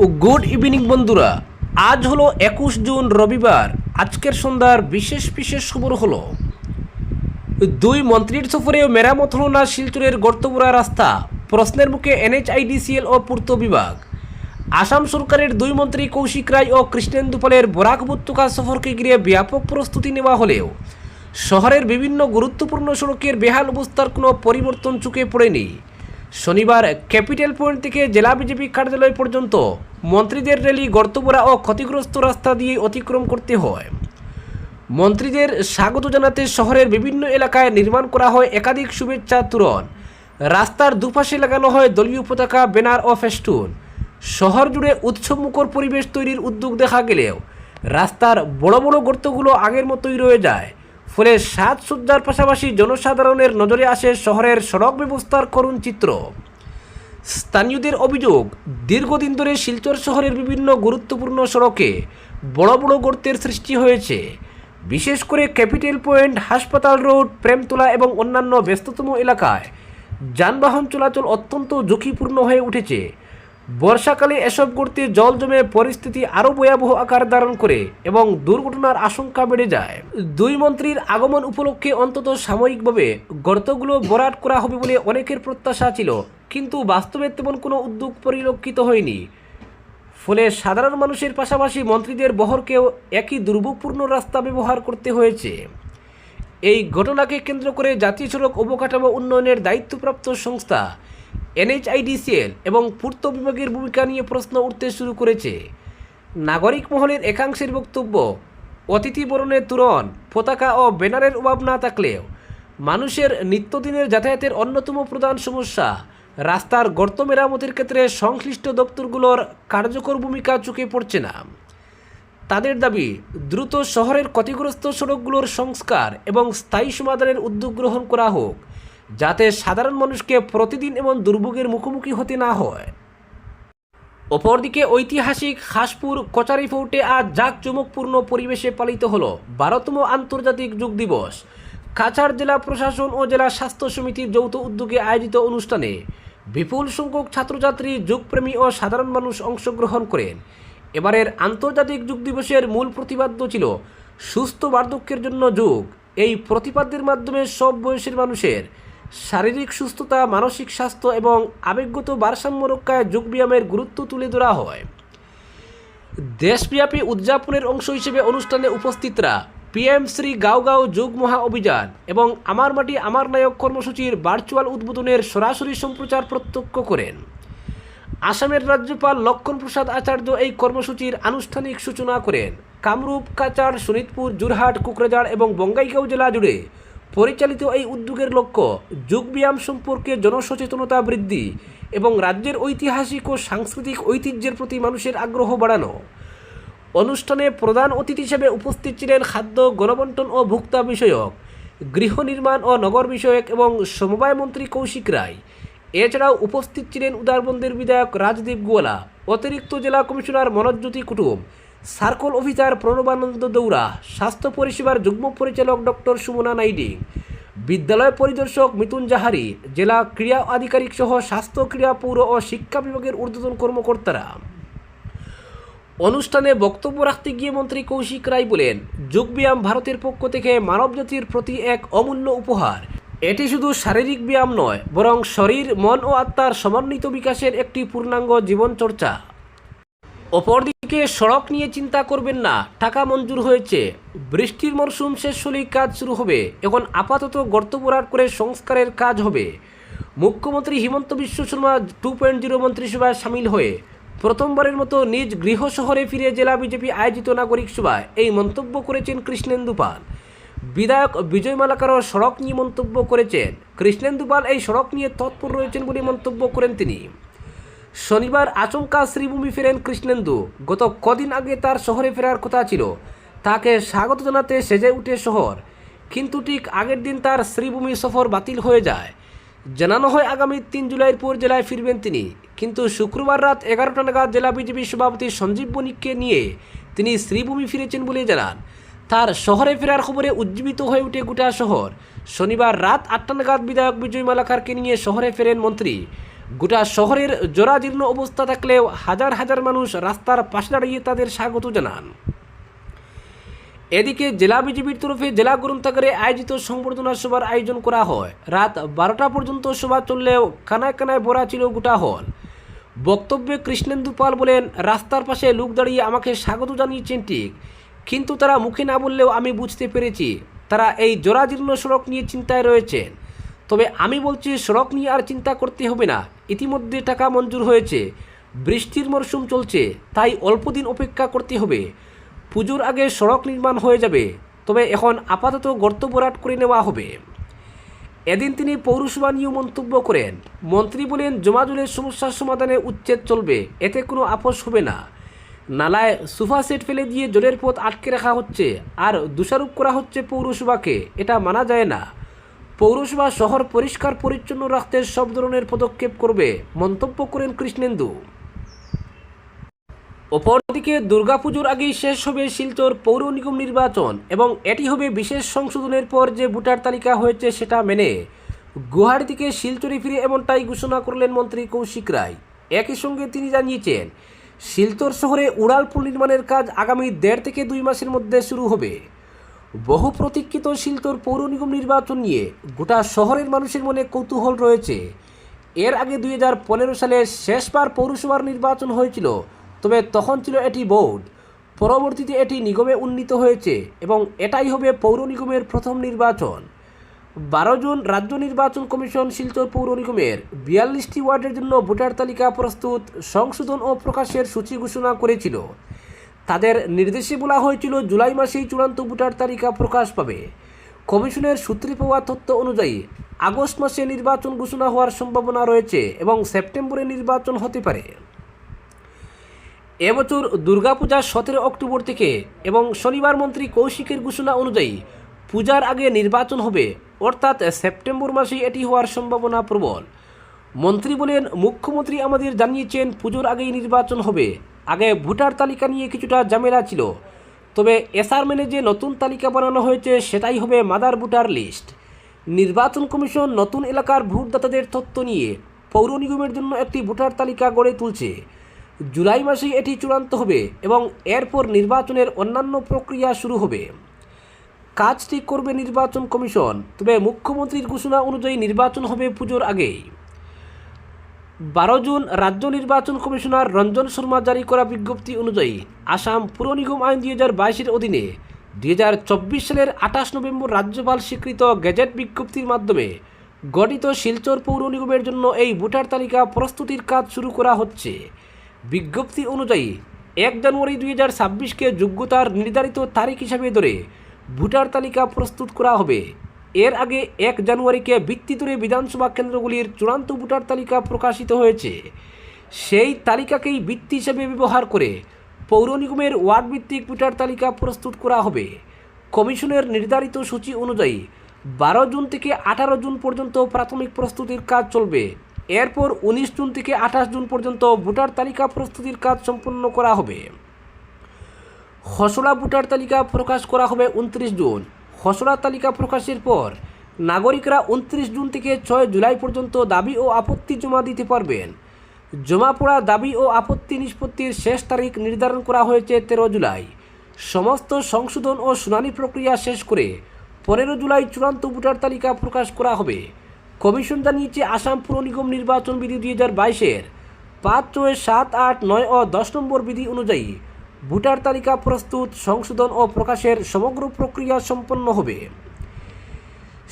ও good evening বন্ধুরা। আজ হলো 21 জুন রবিবার। আজকের সন্ধ্যার বিশেষ বিশেষ খবর হলো দুই মন্ত্রীর সফরে মেরামত হলো না শিলচরের গর্তবোড়া রাস্তা, প্রশ্নের মুখে এনএইচআইডিসিএল ও পূর্ত বিভাগ। আসাম সরকারের দুই মন্ত্রী কৌশিক রায় ও কৃষ্ণেন্দু পালের বরাক উপত্যকা সফরকে ঘিরে ব্যাপক প্রস্তুতি নেওয়া হলেও শহরের বিভিন্ন গুরুত্বপূর্ণ সড়কের বেহাল অবস্থার কোনো পরিবর্তন চোখে পড়েনি। শনিবার ক্যাপিটাল পয়েন্ট থেকে জেলা বিজেপি কার্যালয় পর্যন্ত মন্ত্রীদের র্যালি গর্তবোড়া ও ক্ষতিগ্রস্ত রাস্তা দিয়ে অতিক্রম করতে হয়। মন্ত্রীদের স্বাগত জানাতে শহরের বিভিন্ন এলাকায় নির্মাণ করা হয় একাধিক শুভেচ্ছা তোরণ। রাস্তার দুপাশে লাগানো হয় দলীয় পতাকা, ব্যানার ও ফেস্টুন। শহর জুড়ে উৎসবমুখর পরিবেশ তৈরির উদ্যোগ দেখা গেলেও রাস্তার বড় বড় গর্তগুলো আগের মতোই রয়ে যায়। ফলে সাজসজ্জার পাশাপাশি জনসাধারণের নজরে আসে শহরের সড়ক ব্যবস্থার করুণ চিত্র। স্থানীয়দের অভিযোগ, দীর্ঘদিন ধরে শিলচর শহরের বিভিন্ন গুরুত্বপূর্ণ সড়কে বড় বড় গর্তের সৃষ্টি হয়েছে। বিশেষ করে ক্যাপিটাল পয়েন্ট, হাসপাতাল রোড, প্রেমতলা এবং অন্যান্য ব্যস্ততম এলাকায় যানবাহন চলাচল অত্যন্ত ঝুঁকিপূর্ণ হয়ে উঠেছে। বর্ষাকালে এসব গর্তে জল জমে পরিস্থিতি আরও ভয়াবহ আকার ধারণ করে এবং দুর্ঘটনার আশঙ্কা বেড়ে যায়। দুই মন্ত্রীর আগমন উপলক্ষে অন্তত সাময়িকভাবে গর্তগুলো ভরাট করা হবে বলে অনেকের প্রত্যাশা ছিল, কিন্তু বাস্তবে তেমন কোনো উদ্যোগ পরিলক্ষিত হয়নি। ফলে সাধারণ মানুষের পাশাপাশি মন্ত্রীদের বহরকেও একই দুর্ভোগপূর্ণ রাস্তা ব্যবহার করতে হয়েছে। এই ঘটনাকে কেন্দ্র করে জাতীয় সড়ক অবকাঠামো উন্নয়নের দায়িত্বপ্রাপ্ত সংস্থা এনএইচআইডিসিএল এবং পূর্ত বিভাগের ভূমিকা নিয়ে প্রশ্ন উঠতে শুরু করেছে। নাগরিক মহলের একাংশের বক্তব্য, অতিথি বরণের তোরণ, পতাকা ও ব্যানারের অভাব না থাকলেও মানুষের নিত্যদিনের যাতায়াতের অন্যতম প্রধান সমস্যা রাস্তার গর্ত মেরামতের ক্ষেত্রে সংশ্লিষ্ট দপ্তরগুলোর কার্যকর ভূমিকা চোখে পড়ছে না। তাদের দাবি, দ্রুত শহরের ক্ষতিগ্রস্ত সড়কগুলোর সংস্কার এবং স্থায়ী সমাধানের উদ্যোগ গ্রহণ করা হোক, যাতে সাধারণ মানুষকে প্রতিদিন এমন দুর্ভোগের মুখোমুখি হতে না হয়। অপরদিকে ঐতিহাসিক হাসপুর কচারি ফোর্টে আজ জাঁকজমকপূর্ণ পরিবেশে পালিত হল 12তম আন্তর্জাতিক যোগ দিবস। কাছাড় জেলা প্রশাসন ও জেলা স্বাস্থ্য সমিতির যৌথ উদ্যোগে আয়োজিত অনুষ্ঠানে বিপুল সংখ্যক ছাত্রছাত্রী, যোগপ্রেমী ও সাধারণ মানুষ অংশগ্রহণ করেন। এবারের আন্তর্জাতিক যোগ দিবসের মূল প্রতিপাদ্য ছিল সুস্থ বার্ধক্যের জন্য যোগ। এই প্রতিপাদ্যের মাধ্যমে সব বয়সের মানুষের শারীরিক সুস্থতা, মানসিক স্বাস্থ্য এবং আবেগগত ভারসাম্য রক্ষায় যোগব্যায়ামের গুরুত্ব তুলে ধরা হয়। দেশব্যাপী উদযাপনের অংশ হিসেবে অনুষ্ঠানে উপস্থিতরা পিএম শ্রী গাঁও গাঁও যোগ মহা অভিযান এবং আমার মাটি আমার নায়ক কর্মসূচির ভার্চুয়াল উদ্বোধনের সরাসরি সম্প্রচার প্রত্যক্ষ করেন। আসামের রাজ্যপাল লক্ষণ প্রসাদ আচার্য এই কর্মসূচির আনুষ্ঠানিক সূচনা করেন। কামরূপ, কাছাড়, শোনিতপুর, যোরহাট, কোকরাঝাড় এবং বঙ্গাইগাঁও জেলা জুড়ে পরিচালিত এই উদ্যোগের লক্ষ্য যোগব্যায়াম সম্পর্কে জনসচেতনতা বৃদ্ধি এবং রাজ্যের ঐতিহাসিক ও সাংস্কৃতিক ঐতিহ্যের প্রতি মানুষের আগ্রহ বাড়ানো। অনুষ্ঠানে প্রধান অতিথি হিসেবে উপস্থিত ছিলেন খাদ্য, গণবণ্টন ও ভোক্তা বিষয়ক, গৃহ নির্মাণ ও নগর বিষয়ক এবং সমবায় মন্ত্রী কৌশিক রায়। এছাড়াও উপস্থিত ছিলেন উদারবন্দের বিধায়ক রাজদীপ গোয়ালা, অতিরিক্ত জেলা কমিশনার মনোজ্যোতি কুটুম, সার্কল অফিসার প্রণবানন্দ দৌড়া, স্বাস্থ্য পরিষেবার যুগ্ম পরিচালক ডক্টর সুমনা নাইডিং, বিদ্যালয় পরিদর্শক মিতুন জাহারি, জেলা ক্রীড়া আধিকারিক সহ স্বাস্থ্য, ক্রীড়া, পৌর ও শিক্ষা বিভাগের ঊর্ধ্বতন কর্মকর্তারা। অনুষ্ঠানে বক্তব্য রাখতে গিয়ে মন্ত্রী কৌশিক রায় বলেন, যোগব্যায়াম ভারতের পক্ষ থেকে মানবজাতির প্রতি এক অমূল্য উপহার। এটি শুধু শারীরিক ব্যায়াম নয়, বরং শরীর, মন ও আত্মার সমন্বিত বিকাশের একটি পূর্ণাঙ্গ জীবনচর্চা। অপরদিকে সড়ক নিয়ে চিন্তা করবেন না, টাকা মঞ্জুর হয়েছে। বৃষ্টির মরশুম শেষ হলেই কাজ শুরু হবে। এখন আপাতত গর্ত ভরাট করে সংস্কারের কাজ হবে। মুখ্যমন্ত্রী হিমন্ত বিশ্ব শর্মা 2.0 মন্ত্রিসভায় সামিল হয়ে প্রথমবারের মতো নিজ গৃহ শহরে ফিরে জেলা বিজেপি আয়োজিত নাগরিক সভায় এই মন্তব্য করেছেন কৃষ্ণেন্দু পাল। বিধায়ক বিজয় মালাকারও সড়ক নিয়ে মন্তব্য করেছেন। কৃষ্ণেন্দু পাল এই সড়ক নিয়ে তৎপর রয়েছেন বলে মন্তব্য করেন তিনি। শনিবার আচমকা শ্রীভূমি ফেরেন কৃষ্ণেন্দু। গত কদিন আগে তার শহরে ফেরার কথা ছিল। তাকে স্বাগত জানাতে সেজে উঠে শহর, কিন্তু ঠিক আগের দিন তার শ্রীভূমি সফর বাতিল হয়ে যায়। জানানো হয় আগামী 3 জুলাইয়ের পর জেলায় ফিরবেন তিনি, কিন্তু শুক্রবার রাত 11টা নাগাদ জেলা বিজেপি সভাপতি সঞ্জীব বণিককে নিয়ে তিনি শ্রীভূমি ফিরেছেন বলে জানান। তার শহরে ফেরার খবরে উজ্জীবিত হয়ে উঠে গোটা শহর। শনিবার রাত 8টা নাগাদ বিধায়ক বিজয় মালাকারকে নিয়ে শহরে ফেরেন মন্ত্রী। গোটা শহরের জরাজীর্ণ অবস্থা থাকলেও হাজার হাজার মানুষ রাস্তার পাশে দাঁড়িয়ে তাদের স্বাগত জানান। এদিকে জেলা বিজেপির তরফে জেলা গ্রন্থাগারে আয়োজিত সংবর্ধনা সভার আয়োজন করা হয়। রাত 12টা পর্যন্ত সভা চললেও কানায় কানায় ভরা ছিল গোটা হল। বক্তব্যে কৃষ্ণেন্দু পাল বলেন, রাস্তার পাশে লোক দাঁড়িয়ে আমাকে স্বাগত জানিয়েছেন ঠিক, কিন্তু তারা মুখে না বললেও আমি বুঝতে পেরেছি তারা এই জরাজীর্ণ সড়ক নিয়ে চিন্তায় রয়েছেন। তবে আমি বলছি সড়ক নিয়ে আর চিন্তা করতে হবে না, ইতিমধ্যে টাকা মঞ্জুর হয়েছে, বৃষ্টির মরশুম চলছে, তাই অল্প দিন অপেক্ষা করতে হবে, পুজোর আগে সড়ক নির্মাণ হয়ে যাবে, তবে এখন আপাতত গর্ত ভরাট করে নেওয়া হবে। এদিন তিনি পৌরসভা নিয়েও মন্তব্য করেন। মন্ত্রী বলেন, জমাজলের সমস্যার সমাধানে উচ্ছেদ চলবে, এতে কোনো আপোষ হবে না। নালায় সোফা সেট ফেলে দিয়ে জলের পথ আটকে রাখা হচ্ছে আর দোষারোপ করা হচ্ছে পৌরসভাকে, এটা মানা যায় না। পৌরসভা শহর পরিষ্কার পরিচ্ছন্ন রাখতে সব ধরনের পদক্ষেপ করবে, মন্তব্য করেন কৃষ্ণেন্দু। অপরদিকে দুর্গাপুজোর আগেই শেষ হবে শিলচর পৌর নিগম নির্বাচন এবং এটি হবে বিশেষ সংশোধনের পর যে ভোটার তালিকা হয়েছে সেটা মেনে। গুয়াহাটি থেকে শিলচরে ফিরে এমনটাই ঘোষণা করলেন মন্ত্রী কৌশিক রায়। একই সঙ্গে তিনি জানিয়েছেন, শিলচর শহরে উড়ালপুল নির্মাণের কাজ আগামী 1.5 থেকে 2 মাসের মধ্যে শুরু হবে। বহু প্রতীক্ষিত শিলচর পৌর নিগম নির্বাচন নিয়ে গোটা শহরের মানুষের মনে কৌতূহল রয়েছে। এর আগে 2015 সালে শেষবার পৌরসভার নির্বাচন হয়েছিল, তবে তখন ছিল এটি বোর্ড, পরবর্তীতে এটি নিগমে উন্নীত হয়েছে এবং এটাই হবে পৌর নিগমের প্রথম নির্বাচন। 12 জুন রাজ্য নির্বাচন কমিশন শিলচর পৌর নিগমের 42টি ওয়ার্ডের জন্য ভোটার তালিকা প্রস্তুত, সংশোধন ও প্রকাশের সূচি ঘোষণা করেছিল। তাদের নির্দেশে বলা হয়েছিল জুলাই মাসেই চূড়ান্ত ভোটার তালিকা প্রকাশ পাবে। কমিশনের সূত্রে পাওয়া তথ্য অনুযায়ী আগস্ট মাসে নির্বাচন ঘোষণা হওয়ার সম্ভাবনা রয়েছে এবং সেপ্টেম্বরে নির্বাচন হতে পারে। এবছর দুর্গাপূজা 17 অক্টোবর থেকে এবং শনিবার মন্ত্রী কৌশিকের ঘোষণা অনুযায়ী পূজার আগে নির্বাচন হবে, অর্থাৎ সেপ্টেম্বর মাসেই এটি হওয়ার সম্ভাবনা প্রবল। মন্ত্রী বলেন, মুখ্যমন্ত্রী আমাদের জানিয়েছেন পুজোর আগেই নির্বাচন হবে। আগে ভোটার তালিকা নিয়ে কিছুটা ঝামেলা ছিল, তবে এসআর মেনে যে নতুন তালিকা বানানো হয়েছে সেটাই হবে মাদার ভোটার লিস্ট। নির্বাচন কমিশন নতুন এলাকার ভোটদাতাদের তথ্য নিয়ে পৌর নিগমের জন্য একটি ভোটার তালিকা গড়ে তুলছে। জুলাই মাসেই এটি চূড়ান্ত হবে এবং এরপর নির্বাচনের অন্যান্য প্রক্রিয়া শুরু হবে। কাজটি করবে নির্বাচন কমিশন, তবে মুখ্যমন্ত্রীর ঘোষণা অনুযায়ী নির্বাচন হবে পুজোর আগেই। 12 জুন রাজ্য নির্বাচন কমিশনার রঞ্জন শর্মা জারি করা বিজ্ঞপ্তি অনুযায়ী আসাম পুর নিগম আইন 2022-এর অধীনে 2024 সালের 28 নভেম্বর রাজ্যপাল স্বীকৃত গেজেট বিজ্ঞপ্তির মাধ্যমে গঠিত শিলচর পৌর নিগমের জন্য এই ভোটার তালিকা প্রস্তুতির কাজ শুরু করা হচ্ছে। বিজ্ঞপ্তি অনুযায়ী 1 জানুয়ারি 2026-কে যোগ্যতার নির্ধারিত তারিখ হিসাবে ধরে ভোটার তালিকা প্রস্তুত করা হবে। এর আগে 1 জানুয়ারিকে ভিত্তি ধরে বিধানসভা কেন্দ্রগুলির চূড়ান্ত ভোটার তালিকা প্রকাশিত হয়েছে। সেই তালিকাকেই ভিত্তি হিসেবে ব্যবহার করে পৌর নিগমের ওয়ার্ড ভিত্তিক ভোটার তালিকা প্রস্তুত করা হবে। কমিশনের নির্ধারিত সূচি অনুযায়ী 12 জুন থেকে 18 জুন পর্যন্ত প্রাথমিক প্রস্তুতির কাজ চলবে। এরপর 19 জুন থেকে 28 জুন পর্যন্ত ভোটার তালিকা প্রস্তুতির কাজ সম্পন্ন করা হবে। খসড়া ভোটার তালিকা প্রকাশ করা হবে 29 জুন। খসড়া তালিকা প্রকাশের পর নাগরিকরা 29 জুন থেকে 6 জুলাই পর্যন্ত দাবি ও আপত্তি জমা দিতে পারবেন। জমা পড়া দাবি ও আপত্তি নিষ্পত্তির শেষ তারিখ নির্ধারণ করা হয়েছে 13 জুলাই। সমস্ত সংশোধন ও শুনানি প্রক্রিয়া শেষ করে 15 জুলাই চূড়ান্ত ভোটার তালিকা প্রকাশ করা হবে। কমিশন জানিয়েছে, আসাম পুর নিগম নির্বাচন বিধি 2022-এর 5, 6, 7, 8, 9 ও 10 নম্বর বিধি অনুযায়ী ভোটার তালিকা প্রস্তুত, সংশোধন ও প্রকাশের সমগ্র প্রক্রিয়া সম্পন্ন হবে।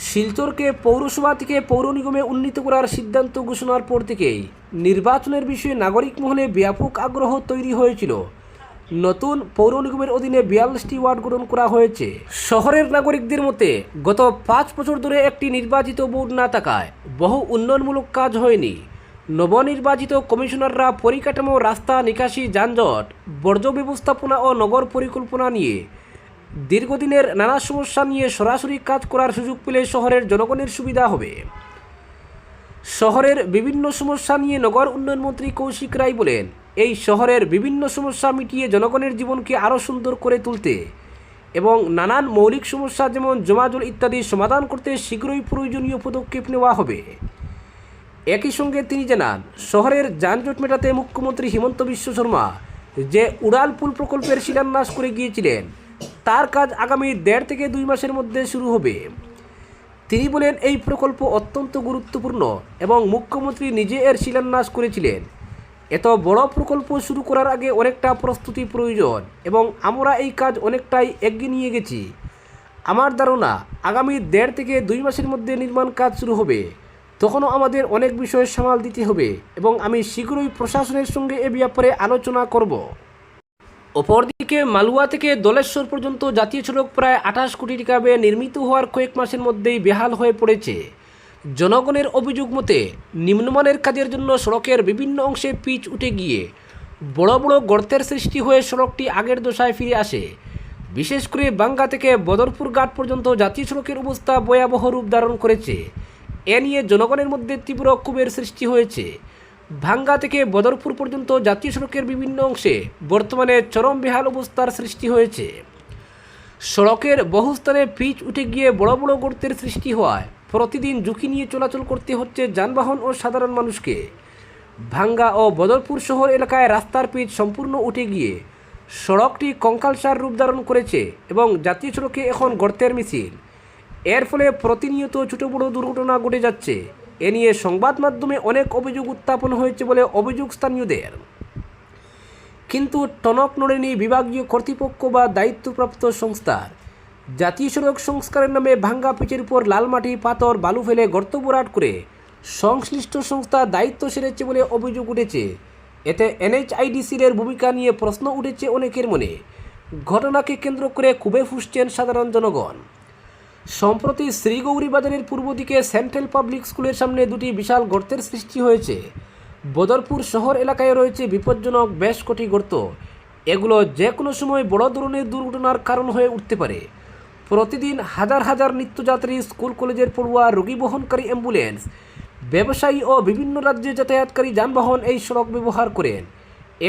শিলচরকে পৌরসভা থেকে পৌর নিগমে উন্নীত করার সিদ্ধান্ত ঘোষণার পর থেকেই নির্বাচনের বিষয়ে নাগরিক মহলে ব্যাপক আগ্রহ তৈরি হয়েছিল। নতুন পৌর নিগমের অধীনে 42টি ওয়ার্ড গঠন করা হয়েছে। শহরের নাগরিকদের মতে গত 5 বছর ধরে একটি নির্বাচিত বোর্ড না থাকায় বহু উন্নয়নমূলক কাজ হয়নি। নবনির্বাচিত কমিশনাররা পরিকাঠামো, রাস্তা, নিকাশি, যানজট, বর্জ্য ব্যবস্থাপনা ও নগর পরিকল্পনা নিয়ে দীর্ঘদিনের নানা সমস্যা নিয়ে সরাসরি কাজ করার সুযোগ পেলে শহরের জনগণের সুবিধা হবে। শহরের বিভিন্ন সমস্যা নিয়ে নগর উন্নয়ন মন্ত্রী কৌশিক রায় বলেন, এই শহরের বিভিন্ন সমস্যা মিটিয়ে জনগণের জীবনকে আরও সুন্দর করে তুলতে এবং নানান মৌলিক সমস্যা যেমন জমাজল ইত্যাদি সমাধান করতে শীঘ্রই প্রয়োজনীয় পদক্ষেপ নেওয়া হবে। একই সঙ্গে তিনি জানান, শহরের যানজট মেটাতে মুখ্যমন্ত্রী হিমন্ত বিশ্ব শর্মা যে উড়াল পুল প্রকল্পের শিলান্যাস করে গিয়েছিলেন তার কাজ আগামী 1.5 থেকে 2 মাসের মধ্যে শুরু হবে। তিনি বলেন, এই প্রকল্প অত্যন্ত গুরুত্বপূর্ণ এবং মুখ্যমন্ত্রী নিজে এর শিলান্যাস করেছিলেন। এত বড় প্রকল্প শুরু করার আগে অনেকটা প্রস্তুতি প্রয়োজন এবং আমরা এই কাজ অনেকটাই এগিয়ে নিয়ে গেছি। আমার ধারণা আগামী 1.5 থেকে 2 মাসের মধ্যে নির্মাণ কাজ শুরু হবে। তখনও আমাদের অনেক বিষয় সামাল দিতে হবে এবং আমি শীঘ্রই প্রশাসনের সঙ্গে এ ব্যাপারে আলোচনা করব। অপরদিকে মালুয়া থেকে দলেশ্বর পর্যন্ত জাতীয় সড়ক প্রায় 28 কোটি টাকা ব্যয়ে নির্মিত হওয়ার কয়েক মাসের মধ্যেই বেহাল হয়ে পড়েছে। জনগণের অভিযোগ মতে নিম্নমানের কাজের জন্য সড়কের বিভিন্ন অংশে পিচ উঠে গিয়ে বড় বড় গর্তের সৃষ্টি হয়ে সড়কটি আগের দশায় ফিরে আসে। বিশেষ করে বাঙ্গা থেকে বদরপুর ঘাট পর্যন্ত জাতীয় সড়কের অবস্থা ভয়াবহ রূপ ধারণ করেছে। এ নিয়ে জনগণের মধ্যে তীব্র ক্ষোভের সৃষ্টি হয়েছে। ভাঙ্গা থেকে বদরপুর পর্যন্ত জাতীয় সড়কের বিভিন্ন অংশে বর্তমানে চরম বেহাল অবস্থার সৃষ্টি হয়েছে। সড়কের বহু স্থানে পিচ উঠে গিয়ে বড় বড় গর্তের সৃষ্টি হওয়ায় প্রতিদিন ঝুঁকি নিয়ে চলাচল করতে হচ্ছে যানবাহন ও সাধারণ মানুষকে। ভাঙ্গা ও বদরপুর শহর এলাকায় রাস্তার পিচ সম্পূর্ণ উঠে গিয়ে সড়কটি কঙ্কালসার রূপ ধারণ করেছে এবং জাতীয় সড়কে এখন গর্তের মিছিল। এর ফলে প্রতিনিয়ত ছোটো বড়ো দুর্ঘটনা ঘটে যাচ্ছে। এ নিয়ে সংবাদ মাধ্যমে অনেক অভিযোগ উত্থাপন হয়েছে বলে অভিযোগ স্থানীয়দের। কিন্তু টনক নড়েনি বিভাগীয় কর্তৃপক্ষ বা দায়িত্বপ্রাপ্ত সংস্থার। জাতীয় সড়ক সংস্কারের নামে ভাঙ্গা পিচের উপর লাল মাটি, পাথর, বালু ফেলে গর্ত ভরাট করে সংশ্লিষ্ট সংস্থা দায়িত্ব সেরেছে বলে অভিযোগ উঠেছে। এতে NHIDCর এর ভূমিকা নিয়ে প্রশ্ন উঠেছে অনেকের মনে। ঘটনাকে কেন্দ্র করে ক্ষোভে ফুঁসছেন সাধারণ জনগণ। সম্প্রতি শ্রীগৌরী বাজারের পূর্ব দিকে সেন্ট্রাল পাবলিক স্কুলের সামনে দুটি বিশাল গর্তের সৃষ্টি হয়েছে। বদরপুর শহর এলাকায় রয়েছে বিপজ্জনক বেশ কটি গর্ত। এগুলো যে কোনো সময় বড় ধরনের দুর্ঘটনার কারণ হয়ে উঠতে পারে। প্রতিদিন হাজার হাজার নিত্যযাত্রী, স্কুল কলেজের পড়ুয়া, রোগী বহনকারী অ্যাম্বুলেন্স, ব্যবসায়ী ও বিভিন্ন রাজ্যে যাতায়াতকারী যানবাহন এই সড়ক ব্যবহার করেন।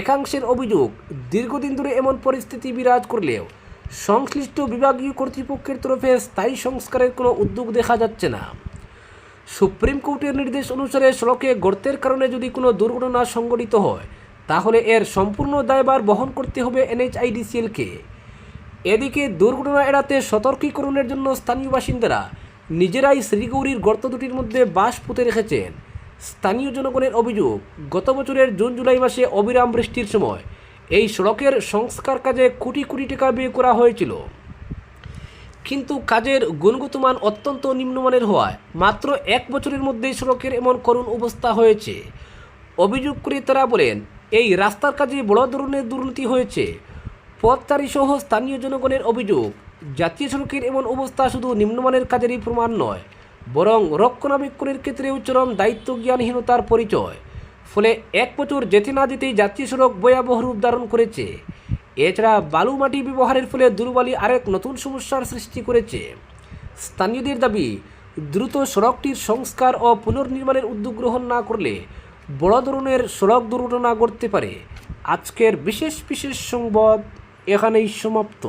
একাংশের অভিযোগ, দীর্ঘদিন ধরে এমন পরিস্থিতি বিরাজ করলেও সংশ্লিষ্ট বিভাগীয় কর্তৃপক্ষের তরফে স্থায়ী সংস্কারের কোনো উদ্যোগ দেখা যাচ্ছে না। সুপ্রিম কোর্টের নির্দেশ অনুসারে সড়কে গর্তের কারণে যদি কোনো দুর্ঘটনা সংঘটিত হয় তাহলে এর সম্পূর্ণ দায়ভার বহন করতে হবে NHIDCLকে। এদিকে দুর্ঘটনা এড়াতে সতর্কীকরণের জন্য স্থানীয় বাসিন্দারা নিজেরাই শ্রীগৌরীর গর্ত দুটির মধ্যে বাঁশ পুঁতে রেখেছেন। স্থানীয় জনগণের অভিযোগ, গত বছরের জুন-জুলাই মাসে অবিরাম বৃষ্টির সময় এই সড়কের সংস্কার কাজে কোটি কোটি টাকা ব্যয় করা হয়েছিল, কিন্তু কাজের গুণগত মান অত্যন্ত নিম্নমানের হওয়ায় মাত্র 1 বছরের মধ্যেই সড়কের এমন করুণ অবস্থা হয়েছে। অভিযোগ করে তারা বলেন, এই রাস্তার কাজে বড় ধরনের দুর্নীতি হয়েছে। পথচারী সহ স্থানীয় জনগণের অভিযোগ, জাতীয় সড়কের এমন অবস্থা শুধু নিম্নমানের কাজেরই প্রমাণ নয়, বরং রক্ষণাবেক্ষণের ক্ষেত্রেও চরম দায়িত্বজ্ঞানহীনতার পরিচয়। ফলে 1 বছর যেতে না যেতেই জাতীয় সড়ক ভয়াবহ রূপ ধারণ করেছে। এছাড়া বালু মাটি ব্যবহারের ফলে দুর্বালি আরেক নতুন সমস্যার সৃষ্টি করেছে। স্থানীয়দের দাবি, দ্রুত সড়কটির সংস্কার ও পুনর্নির্মাণের উদ্যোগ গ্রহণ না করলে বড় ধরনের সড়ক দুর্ঘটনা ঘটতে পারে। আজকের বিশেষ সংবাদ এখানেই সমাপ্ত।